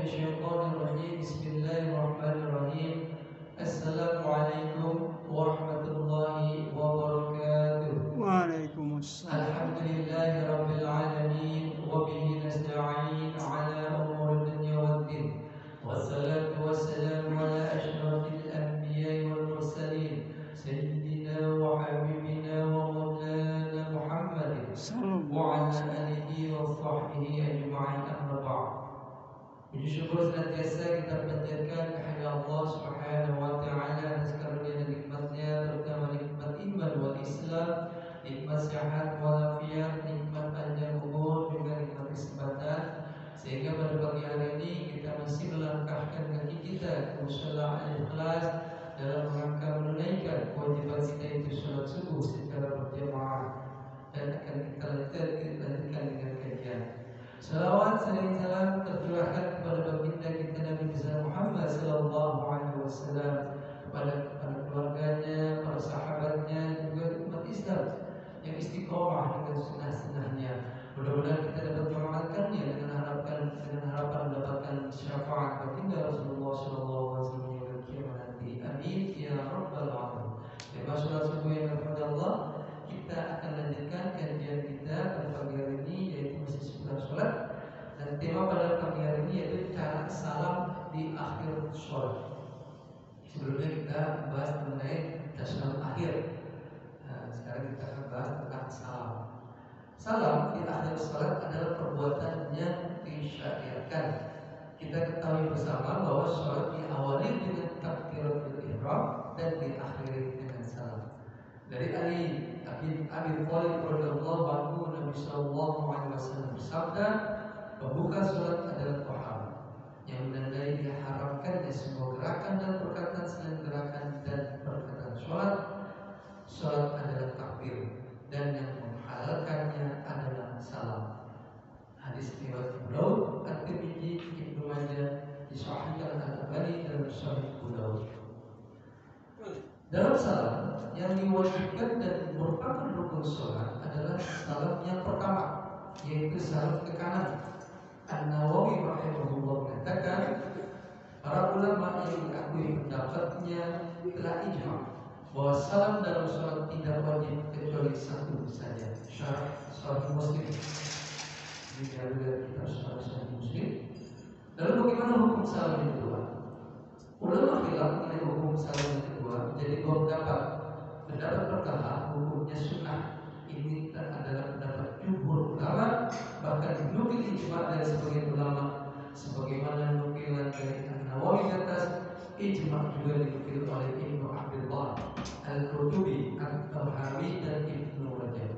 Minasyaitonirrajim. Bismillahirrahmanirrahim. Assalamualaikum warahmatullahi wabarakatuh. Waalaikumsalam. Alhamdulillahirabbil alamin wa bihi nasta'in ala umuri dunya waddin. Wassalatu wassalamu ala asyrafil anbiya'i wal mursalin sayyidina wa habibina wa maulana Muhammadin wa ala alihi wa sahbihi ajma'in, amma ba'd. Puji syukur senantiasa kita panjatkan kehadirat Allah Subhanahu wa taala atas karunia dan nikmatnya, terutama nikmat iman wal Islam, nikmat sehat walafiat, nikmat panjang umur, juga nikmat kesempatan, sehingga pada pagi hari ini kita masih melangkahkan kaki kita ke mushola Al-Ikhlas dalam rangka menunaikan kewajiban kita itu sholat subuh secara berjamaah, dan akan kita lanjutkan dengan kajian. Salawat serta salam tercurahkan kepada baginda kita Nabi besar Muhammad sallallahu alaihi wasallam, kepada keluarganya, para sahabatnya, juga umat Islam yang istiqomah dengan sunnah-sunnahnya. Mudah-mudahan kita dapat mengamalkannya dengan harapan mendapatkan syafaat baginda Rasulullah sallallahu alaihi wasallam yang kiamat nanti. Amin ya rabbal alamin. Tema sholat subuh yang kepada Allah, kita akan lanjutkan kajian kita pada pagi hari ini, yaitu masih seputar sholat. Dan tema pada pagi hari ini yaitu cara salam di akhir sholat. Sebelumnya kita bahas mengenai tasawuf akhir. Sekarang kita akan bahas tentang salam. Salam di akhir sholat adalah perbuatan yang disyariatkan. Kita ketahui bersama bahwa sholat diawali dengan takbiratul ihram dan diakhiri dengan salam. Dari Ali bin Abi Thalib radhiyallahu anhu, Nabi sallallahu alaihi wasallam bersabda, pembuka salat adalah tahar, yang menandai diharamkannya semua gerakan dan perkataan selain gerakan dan perkataan salat. Salat adalah takbir, dan yang menghalalkannya adalah salam. Hadis riwayat Abu Daud, At-Tirmidzi, Ibnu Majah, disahihkan Al-Albani dalam Sahih Abu Daud. Dalam salam yang diwajibkan dan merupakan rukun sholat adalah salam yang pertama, yaitu salam ke kanan. An-Nawawi rahimahullah mengatakan, para ulama yang diakui pendapatnya telah ijma bahwa salam dalam sholat tidak wajib kecuali satu saja. Syarah Sahih Muslim, diambil dari kitab Sahih Muslim. Lalu bagaimana hukum salam yang kedua? Ulama khilaf mengenai hukum salam yang kedua menjadi dua pendapat. Pendapat pertama, hukumnya sunnah. Ini adalah pendapat jumhur ulama, bahkan dinukil ijma dari sebagian ulama, sebagaimana nukilan dari An-Nawawi di atas. Ijma juga dinukil oleh Ibnu Abdullah Al-Qurtubi, At-Tahawi, dan Ibnu Rajab.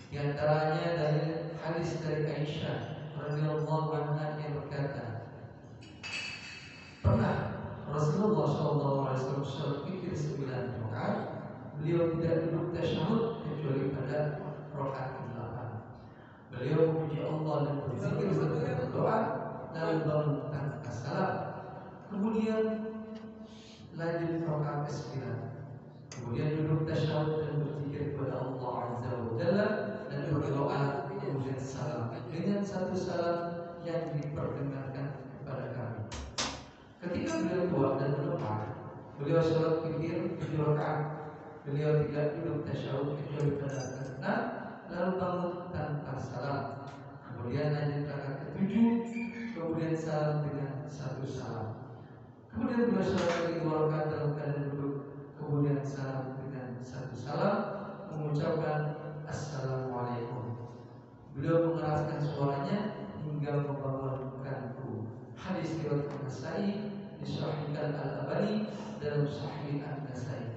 Di antaranya dari hadis dari Aisyah radhiyallahu anha yang berkata, pernah Rasulullah SAW sholat witir 9 rakaat. Beliau tidak duduk tasyahud kecuali pada rakaat ke-8. Beliau memuji Allah dan berzikir serta berdoa, lalu bangun tanpa salam. Kemudian lanjut rakaat ke-9. Kemudian duduk tasyahud dan berzikir kepada Allah Azza wa Jalla dan berdoa, kemudian salam dengan satu salam yang diperdengarkan kepada kami. Ketika beliau tua dan melemah, beliau sholat witir 7 rakaat. Beliau tidak duduk tasyahud kecuali pada rakaat ke-6, lalu bangun tanpa salam. Kemudian lanjut rakaat ke-7, kemudian salam dengan satu salam. Kemudian beliau sholat lagi 2 rakaat dalam keadaan duduk, kemudian salam dengan satu salam, mengucapkan Assalamualaikum. Beliau mengeraskan suaranya hingga membangunkanku. Hadis riwayat An-Nasai, disahihkan Al-Albani dalam Sahih An-Nasai.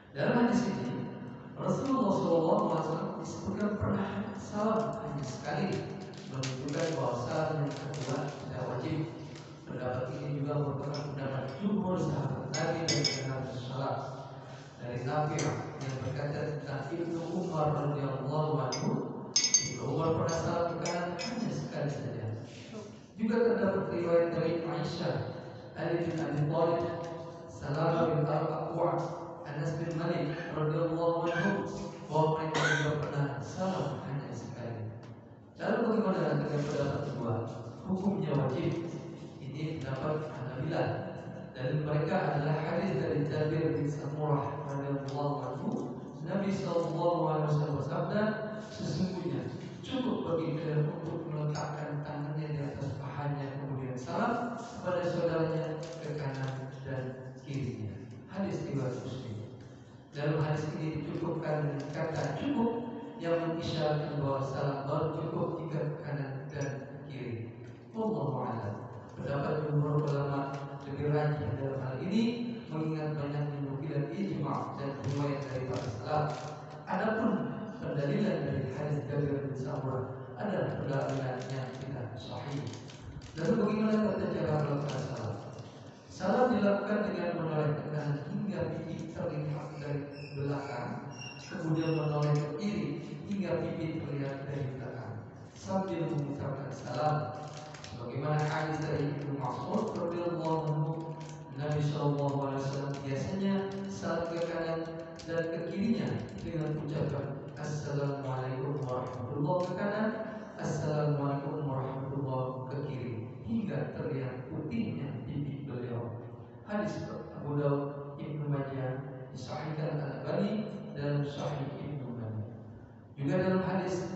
Dalam hadis ini Rasulullah SAW disebutkan pernah salam hanya sekali, menunjukkan bahwa salam yang kedua tidak wajib. Pendapat ini juga merupakan pendapat jumhur sahabat Nabi dan sahabat salam. Dari Nabi yang berkata tentang Ibnu Umar radhiyallahu anhu, Ibnu Umar pernah salam ke kanan hanya sekali saja. Juga terdapat riwayat dari Aisyah, Ali bin Abi Thalib, Salamah bin Al-Aqwa, Anas bin Malik radhiyallahu anhu, bahwa mereka juga pernah salam hanya sekali. Lalu bagaimana dengan pendapat kedua? Hukumnya wajib. Jabir bin Samurah radhiyallahu anhu, Nabi sallallahu alaihi wasallam bersabda, sesungguhnya cukup bagi kalian untuk meletakkan tangannya di atas pahanya kemudian salam kepada saudaranya ke kanan dan kirinya. Hadis riwayat Muslim. Dalam hadis ini dicukupkan dengan kata cukup yang mengisyaratkan bahwa salam baru cukup jika ke kanan dan kiri. Wallahu a'lam. Pendapat jumhur ulama lebih rajih dalam hal ini mengingat banyak nukilan ijma' dan riwayat dari para salaf. Adapun pendalilan dari hadis Jabir bin Samurah adalah pendalilan yang tidak sahih. Lalu bagaimana tata cara melakukan salam? Salam dilakukan dengan menoleh ke kanan hingga pipi terlihat dari belakang, kemudian menoleh ke kiri hingga pipi terlihat dari belakang sambil mengucapkan salam. Bagaimana hadis dari Ibnu Mas'ud radhiyallahu anhu, Nabi sallallahu alaihi wasallam biasanya salam ke kanan dan ke kirinya dengan ucapan Assalamualaikum warahmatullahi ke kanan, Assalamualaikum warahmatullahi ke kiri hingga terlihat putihnya pipi beliau. Hadis Abu Daud, Ibnu Majah, disahihkan Al-Albani dalam Sahih Ibnu Majah. Juga dalam hadis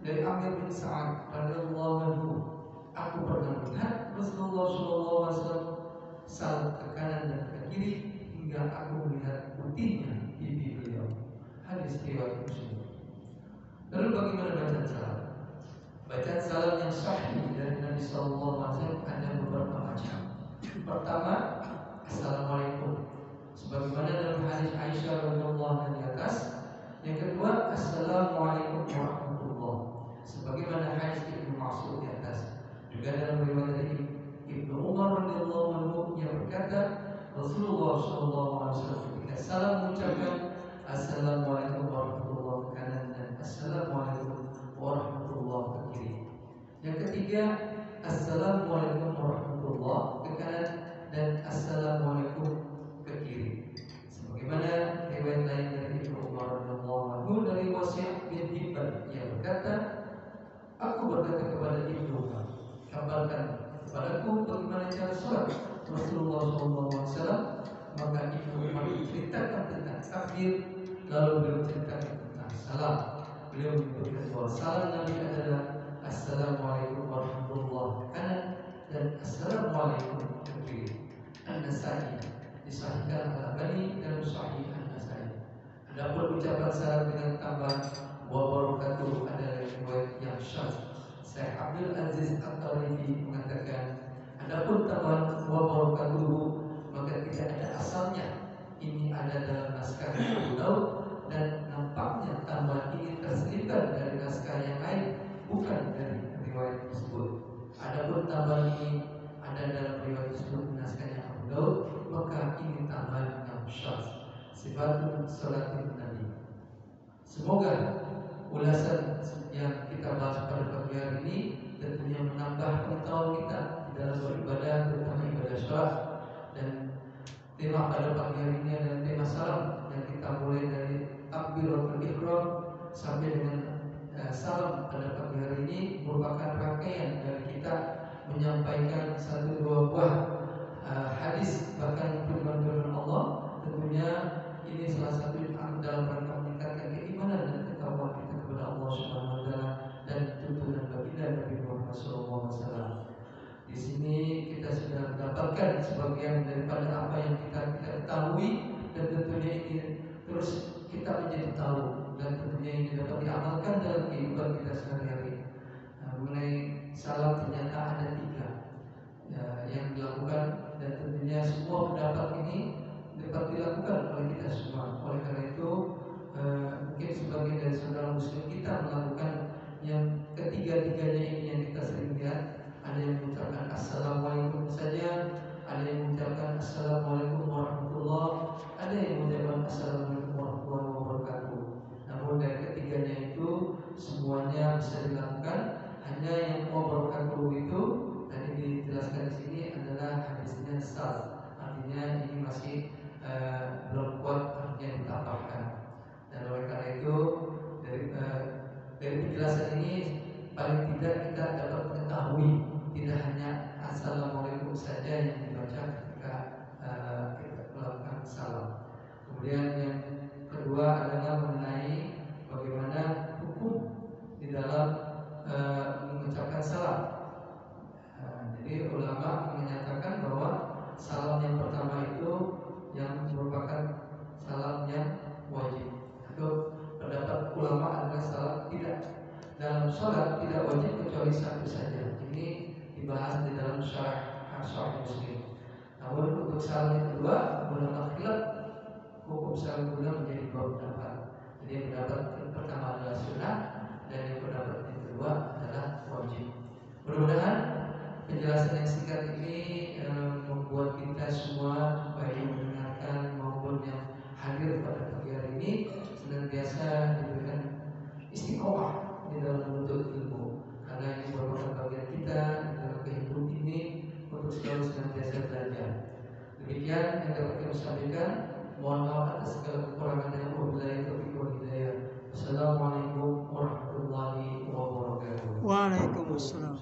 dari Amir bin Sa'ad radhiyallahu anhu, aku pernah melihat Rasulullah sallallahu alaihi wasallam salam ke kanan dan ke kiri hingga aku melihat putihnya pipi beliau. Hadis riwayat Muslim. Lalu bagaimana bacaan salam? Bacaan salam yang sahih dari Nabi sallallahu alaihi wasallam ada beberapa macam. Pertama, Assalamualaikum, sebagaimana dalam hadis Aisyah radhiyallahu anha di atas. Yang kedua, Assalamualaikum warahmatullahi, sebagaimana hadis Ibnu Mas'ud di atas. Juga dalam riwayat dari Ibnu Umar radhiyallahu anhu yang berkata, Rasulullah sallallahu alaihi wasallam ketika salam mengucapkan Assalamualaikum warahmatullahi ke kanan dan Assalamualaikum warahmatullahi ke kiri. Yang ketiga, Assalamualaikum warahmatullahi ke kanan dan Assalamualaikum ke kiri. Sebagaimana riwayat lain dari Ibnu Umar radhiyallahu anhu dari Wasi' bin Hibban yang berkata, aku berkata kepada Ibnu Umar, kabarkan kepadaku bagaimana cara sholat Rasulullah SAW. Maka Ibnu Umar menceritakan tentang takbir, lalu beliau menceritakan tentang salam. Beliau menyebutkan bahwa salam Nabi adalah Assalamualaikum warahmatullahi kanan dan Assalamualaikum ke kiri. An-Nasai disahihkan Al-Albani dalam Sahih An-Nasai. Adapun ucapan salam dengan tambahan wa barakatuh adalah riwayat yang syadz. Syekh Abdul Aziz At-Tarifi mengatakan, adapun tambahan wa barakatuh maka tidak ada asalnya. Ini ada dalam naskah Abu Daud dan nampaknya tambahan ini terselipkan dari naskah yang lain, bukan dari riwayat tersebut. Adapun tambahan ini ada dalam riwayat tersebut naskahnya Abu Daud, maka ini tambahan yang syadz. Sifatun salatin Nabi. Semoga ulasan yang kita bahas pada pagi hari ini tentunya menambah pengetahuan kita di dalam beribadah, terutama ibadah sholat. Dan tema pada pagi hari ini adalah tema salam, yang kita mulai dari takbiratul ihram sampai dengan salam pada pagi hari ini merupakan rangkaian dari kita menyampaikan satu dua buah hadis, bahkan firman Allah. Tentunya ini salah satu dalam rangka meningkatkan keimanan dan ketakwaan kita kepada Allah Subhanahu wa taala dan tuntunan baginda Nabi Muhammad sallallahu alaihi wasallam. Di sini kita sudah mendapatkan sebagian daripada apa yang kita ketahui, dan tentunya ini terus kita menjadi tahu, dan tentunya ini dapat diamalkan dalam kehidupan kita sehari-hari. Mengenai salam ternyata ada 3 yang dilakukan, dan tentunya semua pendapat ini dapat dilakukan oleh kita semua. Oleh karena itu mungkin sebagian dari saudara muslim kita melakukan yang ketiga-tiganya ini yang kita sering lihat. Ada yang mengucapkan Assalamualaikum saja, ada yang mengucapkan Assalamualaikum warahmatullahi, ada yang mengucapkan Assalamualaikum warahmatullahi wabarakatuh. Namun dari ketiganya itu semuanya bisa dilakukan. Hanya yang wabarakatuh itu Kemudian yang kedua adalah mengenai bagaimana hukum di dalam mengucapkan salam. Jadi ulama menyatakan bahwa salam yang pertama itu yang merupakan salam yang wajib. Atau pendapat ulama adalah salam tidak dalam sholat tidak wajib kecuali satu saja. Ini dibahas di dalam syarah Sahih Muslim. Namun untuk salam yang kedua, ulama khilaf hukum salam kedua menjadi dua pendapat. Jadi pendapat yang pertama adalah sunnah dan yang pendapat yang kedua adalah wajib. Mudah-mudahan penjelasan yang singkat ini membuat kita semua baik yang mendengarkan maupun yang hadir pada pagi hari ini senantiasa diberikan istiqomah di dalam menuntut ilmu, karena ini merupakan bagian kita dalam kehidupan ini untuk selalu senantiasa belajar. Demikian yang dapat kami sampaikan. Mohon maaf atas segala kekurangan yang wabillahi taufiq wal hidayah. Assalamualaikum warahmatullahi wabarakatuh. Waalaikumsalam.